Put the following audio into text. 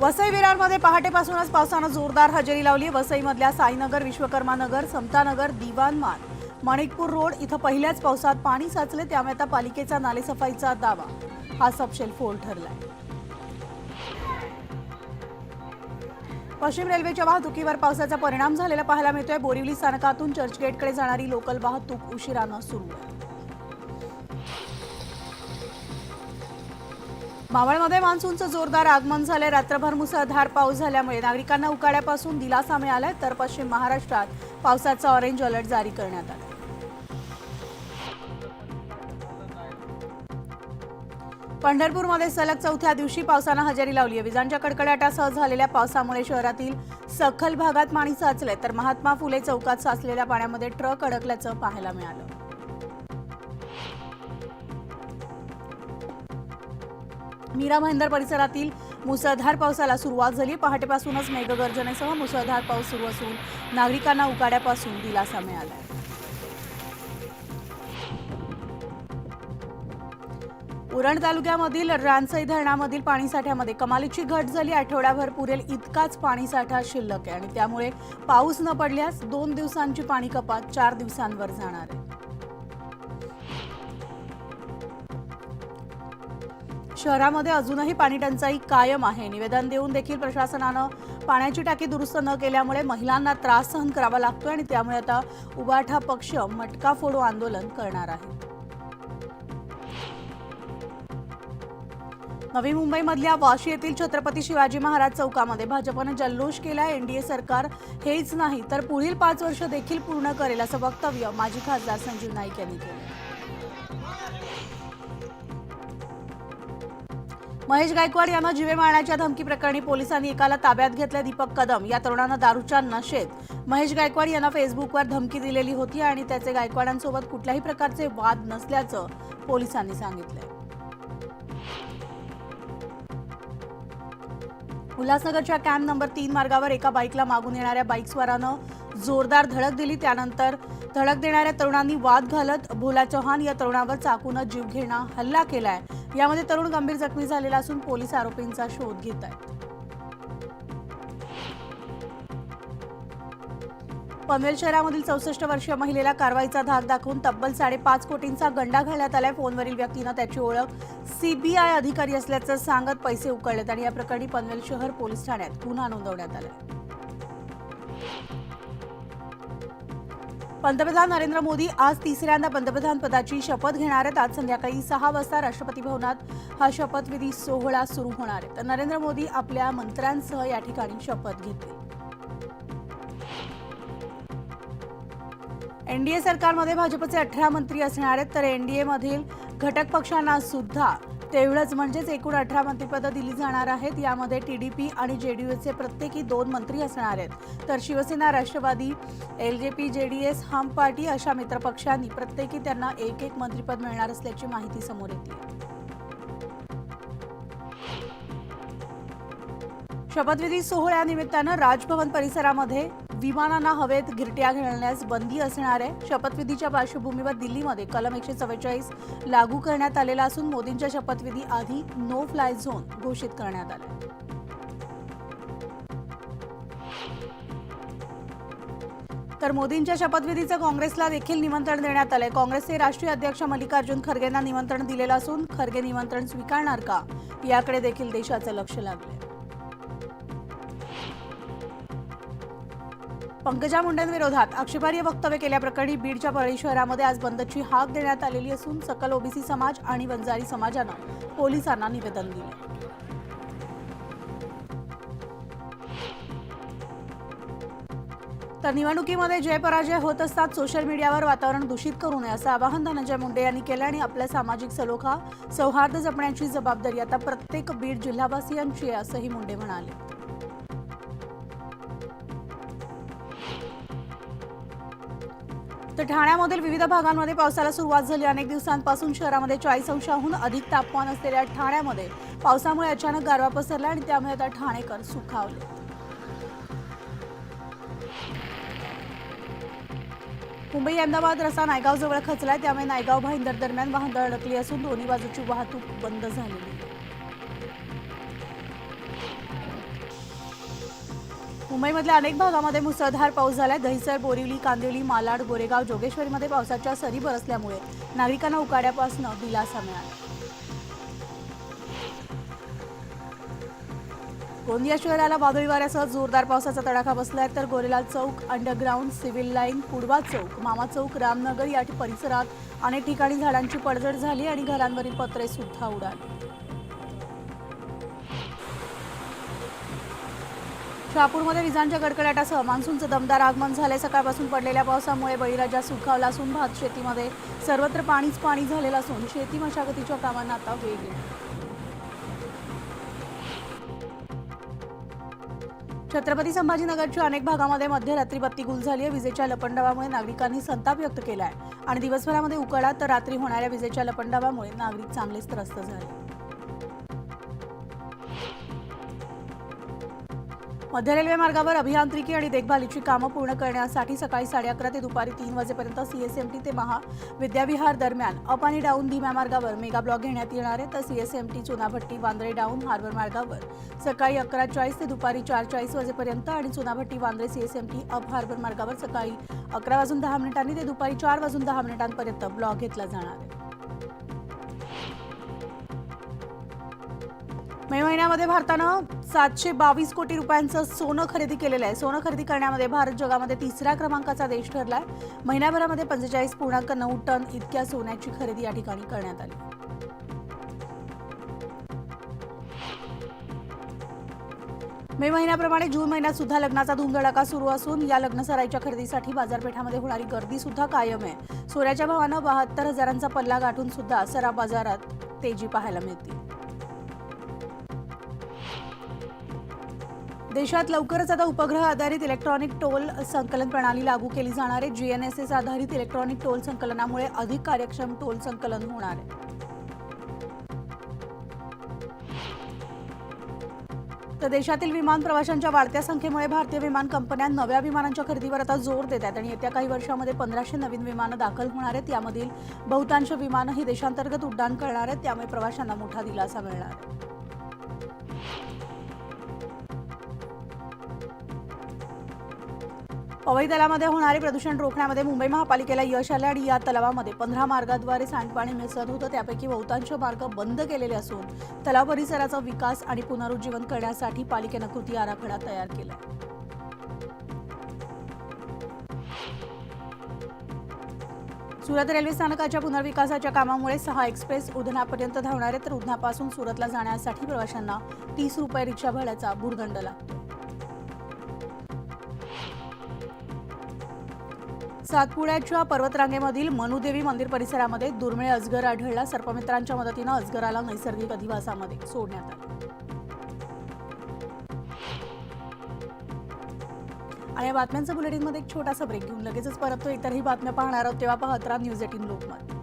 वसई विरारमध्ये पहाटेपासूनच पावसानं जोरदार हजेरी लावली। वसईमधल्या साईनगर, विश्वकर्मानगर, समतानगर, दिवानमार्ग, मणिकपूर रोड इथं पहिल्याच पावसात पाणी साचले, त्यामुळे आता पालिकेचा नालेसफाईचा दावा हा सबशेल फोल ठरलाय। पश्चिम रेल्वेच्या वाहतुकीवर पावसाचा परिणाम झालेला पाहायला मिळतोय। बोरिवली स्थानकातून चर्चगेटकडे जाणारी लोकल वाहतूक उशिरानं सुरू आहे। मावळमध्ये मान्सूनचं जोरदार आगमन झाले। रात्रभर मुसळधार पाऊस झाल्यामुळे नागरिकांना उकाड्यापासून दिलासा मिळालाय, तर पश्चिम महाराष्ट्रात पावसाचा ऑरेंज अलर्ट जारी करण्यात आला। पंढरपूरमध्ये सलग चौथ्या दिवशी पावसानं हजेरी लावली आहे। विजांच्या कडकडाटासह झालेल्या पावसामुळे शहरातील सखल भागात पाणी साचले, तर महात्मा फुले चौकात साचलेल्या पाण्यामध्ये ट्रक अडकल्याचं पाहायला मिळालं। मीरा भाईंदर परिसरातील मुसळधार पावसाला सुरुवात झाली। पहाटेपासूनच मेघगर्जनेसह मुसळधार पाऊस सुरू असून नागरिकांना उकाड्यापासून दिलासा मिळाला। उरण तालुक्यामधील रानसई धरणामधील पाणीसाठ्यामध्ये कमालीची घट झाली। आठवड्याभर पुरेल इतकाच पाणीसाठा शिल्लक आहे आणि त्यामुळे पाऊस न पडल्यास 2 दिवसांची पाणी कपात 4 दिवसांवर जाणार आहे। शहरामध्ये अजूनही पाणी टंचाई कायम आहे। निवेदन देऊन देखील प्रशासनानं पाण्याची टाकी दुरुस्त न केल्यामुळे महिलांना त्रास सहन करावा लागतोय आणि त्यामुळे आता उबाठा पक्ष मटका फोडो आंदोलन करणार आहे। नवी मुंबईमधल्या वाशी येथील छत्रपती शिवाजी महाराज चौकामध्ये भाजपने जल्लोष केलाय। एनडीए सरकार हेच नाही तर पुढील 5 वर्ष देखील पूर्ण करेल असं वक्तव्य माजी खासदार संजीव नाईक यांनी केलं। महेश गायकवाड यांना जीवे मारण्याच्या धमकी प्रकरणी पोलिसांनी एकाला ताब्यात घेतले। दीपक कदम या तरुणानं दारूच्या नशेत महेश गायकवाड यांना फेसबुकवर धमकी दिलेली होती आणि त्याचे गायकवाडांसोबत कुठल्याही प्रकारचे वाद नसल्याचं पोलिसांनी सांगितलंय। उल्हासनगरच्या कॅम्प नंबर 3 मार्गावर एका बाईकला मागून येणाऱ्या बाईकस्वारानं जोरदार धडक दिली। त्यानंतर धडक देणाऱ्या तरुणांनी वाद घालत भोला चव्हाण या तरुणावर चाकूनं जीवघेणा हल्ला केलाय। यामध्ये तरुण गंभीर जखमी झालेला असून पोलीस आरोपींचा शोध घेत आहेत। पनवेल शहरामधील 64 वर्षीय महिलेला कारवाईचा धाक दाखवून तब्बल 5.5 कोटींचा गंडा घालण्यात आलाय। फोनवरील व्यक्तीनं त्याची ओळख सीबीआय अधिकारी असल्याचं सांगत पैसे उकळलेत आणि या प्रकरणी पनवेल शहर पोलीस ठाण्यात गुन्हा नोंदवण्यात आलाय। पंतप्रधान नरेंद्र मोदी आज तिसऱ्यांदा पंतप्रधान पदाची शपथ घेणार आहेत। आज संध्याकाळी 6 वाजता राष्ट्रपती भवनात हा शपथविधी सोहळा सुरू होणार आहे, तर नरेंद्र मोदी आपल्या मंत्र्यांसह या ठिकाणी शपथ घेतील। एनडीए सरकारमध्ये भाजपचे 18 मंत्री असणार आहेत, तर एनडीएमधील घटक पक्षांना सुद्धा तेवढंच म्हणजेच एकूण 18 मंत्रिपदं दिली जाणार आहेत। यामध्ये टीडीपी आणि जेडीयूचे प्रत्येकी 2 मंत्री असणार आहेत, तर शिवसेना, राष्ट्रवादी, एलजेपी, जेडीएस, हम पार्टी अशा मित्रपक्षांनी प्रत्येकी त्यांना 1-1 मंत्रिपद मिळणार असल्याची माहिती समोर येते। शपथविधी सोहळ्यानिमित्तानं राजभवन परिसरामध्ये विमानांना हवेत गिरट्या घालण्यास बंदी असणार आहे। शपथविधीच्या पार्श्वभूमीवर दिल्लीमध्ये कलम 144 लागू करण्यात आलेला असून मोदींच्या शपथविधी आधी नो फ्लाय झोन घोषित करण्यात आला। तर मोदींच्या शपथविधीचं काँग्रेसला देखील निमंत्रण देण्यात आलंय। काँग्रेसचे राष्ट्रीय अध्यक्ष मल्लिकार्जुन खरगेंना निमंत्रण दिलेलं असून खरगे निमंत्रण स्वीकारणार का याकडे देखील देशाचं लक्ष लागलंय। पंकजा मुंडेंविरोधात आक्षेपार्ह वक्तव्य केल्याप्रकरणी बीडच्या परळी शहरामध्ये आज बंदची हाक देण्यात आलेली असून सकल ओबीसी समाज आणि वंजारी समाजानं पोलिसांना निवेदन दिले। तर निवडणुकीमध्ये जय पराजय होत असतात सोशल मीडियावर वातावरण दूषित करू नये असं आवाहन धनंजय मुंडे यांनी केलं आणि आपल्या सामाजिक सलोखा सौहार्द जपण्याची जबाबदारी आता प्रत्येक बीड जिल्हावासियांची आहे असंही मुंडे म्हणाले। तर ठाण्यामधील विविध भागांमध्ये पावसाला सुरुवात झाली। अनेक दिवसांपासून शहरामध्ये 40 अंशांहून अधिक तापमान असलेल्या ठाण्यामध्ये पावसामुळे अचानक गारवा पसरला आणि त्यामुळे आता ठाणेकर सुखावले। मुंबई अहमदाबाद रस्ता नायगावजवळ खचलाय, त्यामुळे नायगाव भाईंदर दरम्यान वाहतूक अडकली असून दोन्ही बाजूची वाहतूक बंद झालेली आहे। मुंबईमधल्या अनेक भागामध्ये मुसळधार पाऊस झालाय. दहिसर, बोरिवली, कांदिवली, मालाड, गोरेगाव, जोगेश्वरीमध्ये पावसाच्या सरी बरसल्यामुळे नागरिकांना उकाड्यापासून दिलासा मिळाला. गोंदिया शहराला वादळी वाऱ्यासह जोरदार पावसाचा तडाखा बसलाय. तर गोरेलाल चौक, अंडरग्राउंड, सिव्हिल लाईन, कुडवा चौक, मामा चौक, रामनगर या परिसरात अनेक ठिकाणी झाडांची पडझड झाली आणि घरांवरील पत्रे सुद्धा उडाली. शहापूरमध्ये विजांच्या कडकडाटासह मान्सूनचं दमदार आगमन झालंय. सकाळपासून पडलेल्या पावसामुळे बळीराजा सुखावला असून भात शेतीमध्ये सर्वत्र पाणी झालेलं असून शेती मशागतीच्या कामांना आता वेग येईल. छत्रपती संभाजीनगरच्या अनेक भागामध्ये मध्यरात्री बत्ती गुल झाली आहे. विजेच्या लपंडावामुळे नागरिकांनी संताप व्यक्त केला आहे आणि दिवसभरामध्ये उकाडा तर रात्री होणाऱ्या विजेच्या लपंडावामुळे नागरिक चांगलेच त्रस्त झाले. मध्य रेल्वे मार्गावर अभियांत्रिकी आणि देखभालीची कामं पूर्ण करण्यासाठी सकाळी 11:30 ते दुपारी 3 वाजेपर्यंत सीएसएमटी ते विद्याविहार दरम्यान अप आणि डाऊन धीम्या मार्गावर मेगा ब्लॉक घेण्यात येणार आहे. तर CSMT Chunabhatti Vandre down harbour मार्गावर सकाळी 11:40 ते दुपारी 4:40 वाजेपर्यंत आणि Chunabhatti Vandre CSMT up harbour मार्गावर सकाळी 11:10 ते दुपारी 4:10 ब्लॉक घेतला जाणार आहे. मे महिन्यामध्ये भारतानं 722 कोटी रुपयांचं सोनं खरेदी केलेलं आहे. सोनं खरेदी करण्यामध्ये भारत जगामध्ये 3ऱ्या क्रमांकाचा देश ठरलाय. महिन्याभरामध्ये 45.9 टन इतक्या सोन्याची खरेदी या ठिकाणी करण्यात आली. मे महिन्याप्रमाणे जून महिन्यात सुद्धा लग्नाचा धुमधडाका सुरू असून या लग्नसराईच्या खरेदीसाठी बाजारपेठामध्ये होणारी गर्दी सुद्धा कायम आहे. सोन्याच्या भावानं 72,000चा पल्ला गाठून सुद्धा सराफ बाजारात तेजी पाहायला मिळते. देशात लवकरच आता उपग्रह आधारित इलेक्ट्रॉनिक टोल संकलन प्रणाली लागू केली जाणार आहे. जीएनएसएस आधारित इलेक्ट्रॉनिक टोल संकलनामुळे अधिक कार्यक्षम टोल संकलन होणार आहे. तर देशातील विमान प्रवाशांच्या वाढत्या संख्येमुळे भारतीय विमान कंपन्या नव्या विमानांच्या खरेदीवर आता जोर देत आहेत आणि येत्या काही वर्षांमध्ये 1500 नवीन विमानं दाखल होणार आहेत. यामधील बहुतांश विमानं ही देशांतर्गत उड्डाण करणार आहेत. त्यामुळे प्रवाशांना मोठा दिलासा मिळणार आहे. पवई तलावामध्ये होणारे प्रदूषण रोखण्यामध्ये मुंबई महापालिकेला यश आले आणि या तलावामध्ये 15 मार्गाद्वारे सांडपाणी मिसळत होतं. त्यापैकी बहुतांश मार्ग बंद केलेले असून तलाव परिसराचा विकास आणि पुनरुज्जीवन करण्यासाठी पालिकेनं कृती आराखडा तयार केला. सुरत रेल्वे स्थानकाच्या पुनर्विकासाच्या कामामुळे 6 एक्सप्रेस उधनापर्यंत धावणार आहे. तर उधनापासून सुरतला जाण्यासाठी प्रवाशांना 30 रुपये रिक्षा भाड्याचा भुर्दंड लागतो. सातपुड्याच्या पर्वतरांगेमधील मनुदेवी मंदिर परिसरामध्ये दुर्मिळ अजगर आढळला. सर्पमित्रांच्या मदतीनं अजगराला नैसर्गिक अधिवासामध्ये सोडण्यात आलं. आणि या बातम्यांच्या बुलेटिनमध्ये एक छोटासा ब्रेक घेऊन लगेचच परततो. इतरही बातम्या पाहणार आहोत तेव्हा पाहत राहा न्यूज 18 लोकमत.